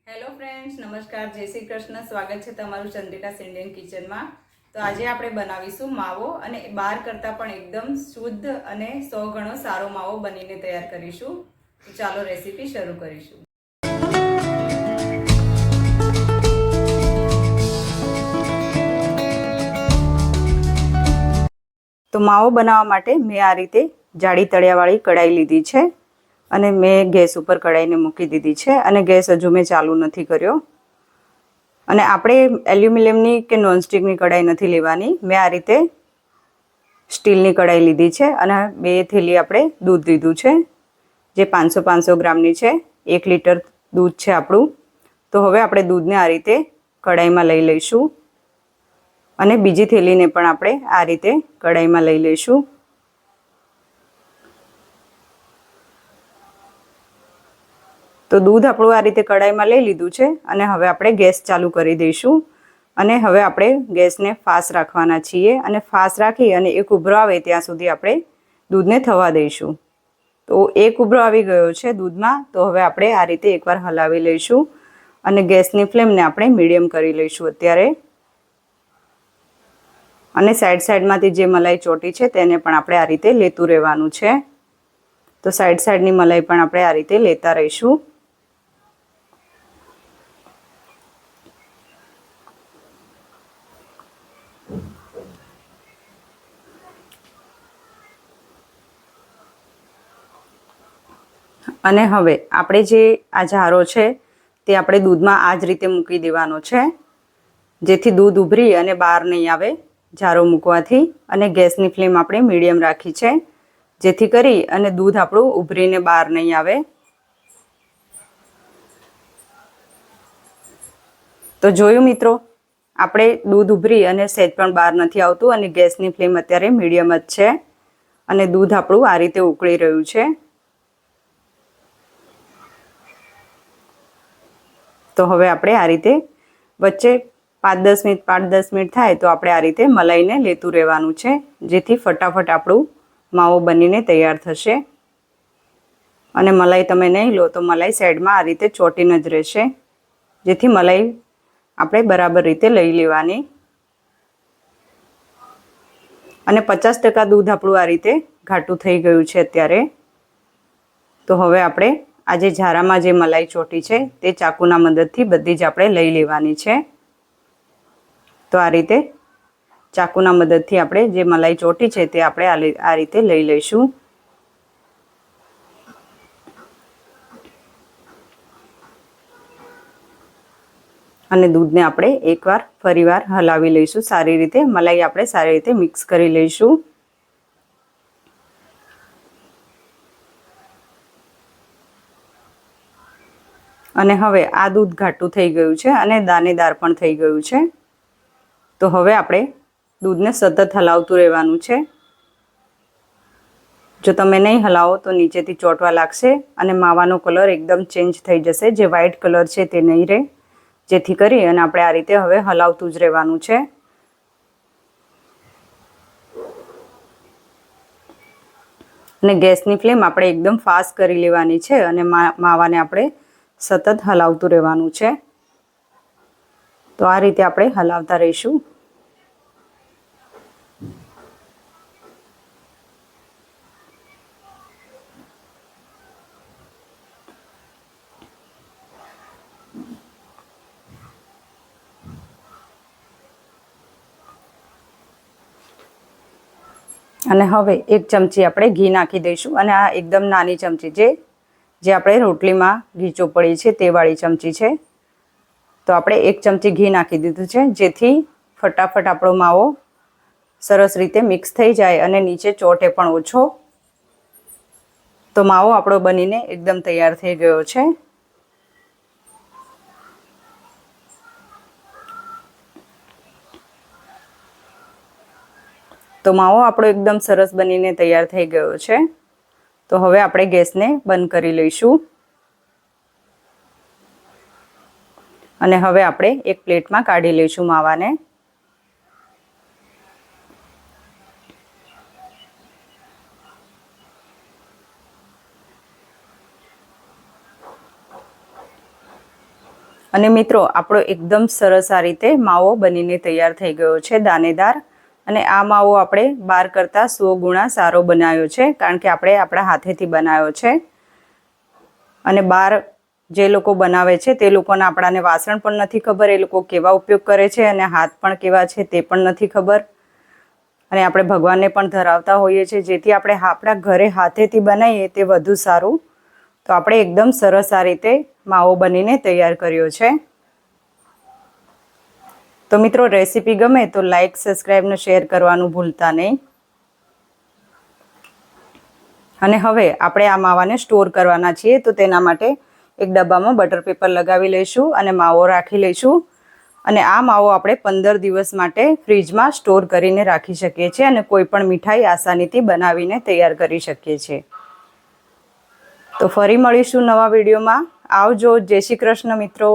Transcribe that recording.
Hello friends, નમસ્કાર, જય શ્રી કૃષ્ણ. સ્વાગત છે તમારું ચંદ્રિકાસ ઇન્ડિયન કિચનમાં. તો આજે આપણે બનાવીશું માવો, અને બહાર કરતાં પણ એકદમ શુદ્ધ અને 100 ગણો સારો માવો બનીને તૈયાર કરીશું. તો ચાલો રેસીપી શરૂ કરીશું. તો માવો બનાવવા માટે મેં આ રીતે જાડી તળિયાવાળી કઢાઈ લીધી છે અને મેં ગેસ ઉપર કઢાઈને મૂકી દીધી છે અને ગેસ હજુ મેં ચાલુ નથી કર્યો. અને આપણે એલ્યુમિનિયમની કે નોનસ્ટિકની કઢાઈ નથી લેવાની. મેં આ રીતે સ્ટીલની કઢાઈ લીધી છે અને 2 થેલી આપણે દૂધ લીધું છે, જે 500 ગ્રામની છે. 1 લીટર દૂધ છે આપણું. તો હવે આપણે દૂધને આ રીતે કઢાઈમાં લઈ લઈશું અને બીજી થેલીને પણ આપણે આ રીતે કઢાઈમાં લઈ લઈશું. તો દૂધ આપણું આ રીતે કઢાઈમાં લઈ લીધું છે અને હવે આપણે ગેસ ચાલુ કરી દઈશું. અને હવે આપણે ગેસને ફાસ્ટ રાખવાના છીએ અને ફાસ્ટ રાખી અને એક ઉભરો આવે ત્યાં સુધી આપણે દૂધને થવા દઈશું. તો એક ઉભરો આવી ગયો છે દૂધમાં. તો હવે આપણે આ રીતે એકવાર હલાવી લઈશું અને ગેસની ફ્લેમને આપણે મીડિયમ કરી લઈશું અત્યારે. અને સાઈડમાંથી જે મલાઈ ચોટી છે તેને પણ આપણે આ રીતે લેતું રહેવાનું છે. તો સાઈડની મલાઈ પણ આપણે આ રીતે લેતા રહીશું. અને હવે આપણે જે આ જારો છે તે આપણે દૂધમાં આ જ રીતે મૂકી દેવાનો છે, જેથી દૂધ ઉભરી અને બહાર નહીં આવે જારો મૂકવાથી. અને ગેસની ફ્લેમ આપણે મીડિયમ રાખી છે, જેથી કરી અને દૂધ આપણું ઉભરીને બહાર નહીં આવે. તો જોયું મિત્રો, આપણે દૂધ ઉભરી અને સહેજ પણ બહાર નથી આવતું અને ગેસની ફ્લેમ અત્યારે મીડિયમ જ છે અને દૂધ આપણું આ રીતે ઉકળી રહ્યું છે. તો હવે આપણે આ રીતે વચ્ચે 5-10 મિનિટ થાય તો આપણે આ રીતે મલાઈને લેતું રહેવાનું છે, જેથી ફટાફટ આપણું માવો બનીને તૈયાર થશે. અને મલાઈ તમે નહીં લો તો મલાઈ સાઈડમાં આ રીતે ચોટીને જ રહેશે, જેથી મલાઈ આપણે બરાબર રીતે લઈ લેવાની. અને 50% દૂધ આપણું આ રીતે ઘાટું થઈ ગયું છે અત્યારે. તો હવે આપણે આ જે જારામાં જે મલાઈ ચોટી છે તે ચાકુના મદદથી બધી જ આપણે લઈ લેવાની છે. તો આ રીતે ચાકુના મદદથી આપણે જે મલાઈ ચોટી છે તે આપણે આ રીતે લઈ લઈશું. અને દૂધને આપણે એકવાર ફરીવાર હલાવી લઈશું સારી રીતે. મલાઈ આપણે સારી રીતે મિક્સ કરી લઈશું. અને હવે આ દૂધ ઘાટું થઈ ગયું છે અને દાણેદાર પણ થઈ ગયું છે. તો હવે આપણે દૂધને સતત હલાવતું રહેવાનું છે. જો તમે નહીં હલાવો તો નીચેથી ચોંટવા લાગશે અને માવાનો કલર એકદમ ચેન્જ થઈ જશે. જે વ્હાઈટ કલર છે તે નહીં રહે, જેથી કરી અને આપણે આ રીતે હવે હલાવતું જ રહેવાનું છે. અને ગેસની ફ્લેમ આપણે એકદમ ફાસ્ટ કરી લેવાની છે અને માવાને આપણે સતત હલાવતું રહેવાનું છે. તો આ રીતે આપણે હલાવતા રહીશું. અને હવે 1 ચમચી આપણે ઘી નાખી દઈશું. અને આ એકદમ નાની ચમચી જે આપણે રોટલીમાં ઘી ચોપડીએ છીએ તે વાળી ચમચી છે. તો આપણે 1 ચમચી ઘી નાખી દીધું છે, જેથી ફટાફટ આપણો માવો સરસ રીતે મિક્સ થઈ જાય અને નીચે ચોટે પણ ઓછો. તો માવો આપણો બનીને એકદમ તૈયાર થઈ ગયો છે. તો માવો આપણો એકદમ સરસ બનીને તૈયાર થઈ ગયો છે. તો હવે આપણે ગેસને બંધ કરી લઈશું. અને હવે આપણે એક પ્લેટમાં કાઢી લઈશું માવાને. અને મિત્રો આપણો એકદમ સરસ આ રીતે માવો બનીને તૈયાર થઈ ગયો છે, દાણેદાર. અને આ માવો આપણે બહાર કરતાં 100 ગુણા સારો બનાવ્યો છે, કારણ કે આપણે આપણા હાથેથી બનાવ્યો છે. અને બહાર જે લોકો બનાવે છે તે લોકોને આપણાને વાસણ પણ નથી ખબર, એ લોકો કેવા ઉપયોગ કરે છે અને હાથ પણ કેવા છે તે પણ નથી ખબર. અને આપણે ભગવાનને પણ ધરાવતા હોઈએ છીએ, જેથી આપણે આપણા ઘરે હાથેથી બનાવીએ તે વધુ સારું. તો આપણે એકદમ સરસ આ રીતે માવો બનીને તૈયાર કર્યો છે. તો મિત્રો રેસીપી ગમે તો લાઈક, સબસ્ક્રાઈબ અને શેર કરવાનું ભૂલતા નહીં. અને હવે આપણે આ માવાને સ્ટોર કરવાના છીએ, તો તેના માટે એક ડબ્બામાં બટર પેપર લગાવી લઈશું અને માવો રાખી લઈશું. અને આ માવો આપણે 15 દિવસ માટે ફ્રીજમાં સ્ટોર કરીને રાખી શકીએ છીએ અને કોઈ પણ મીઠાઈ આસાનીથી બનાવીને તૈયાર કરી શકીએ છીએ. તો ફરી મળીશું નવા વિડીયોમાં. આવજો. જય શ્રી કૃષ્ણ મિત્રો.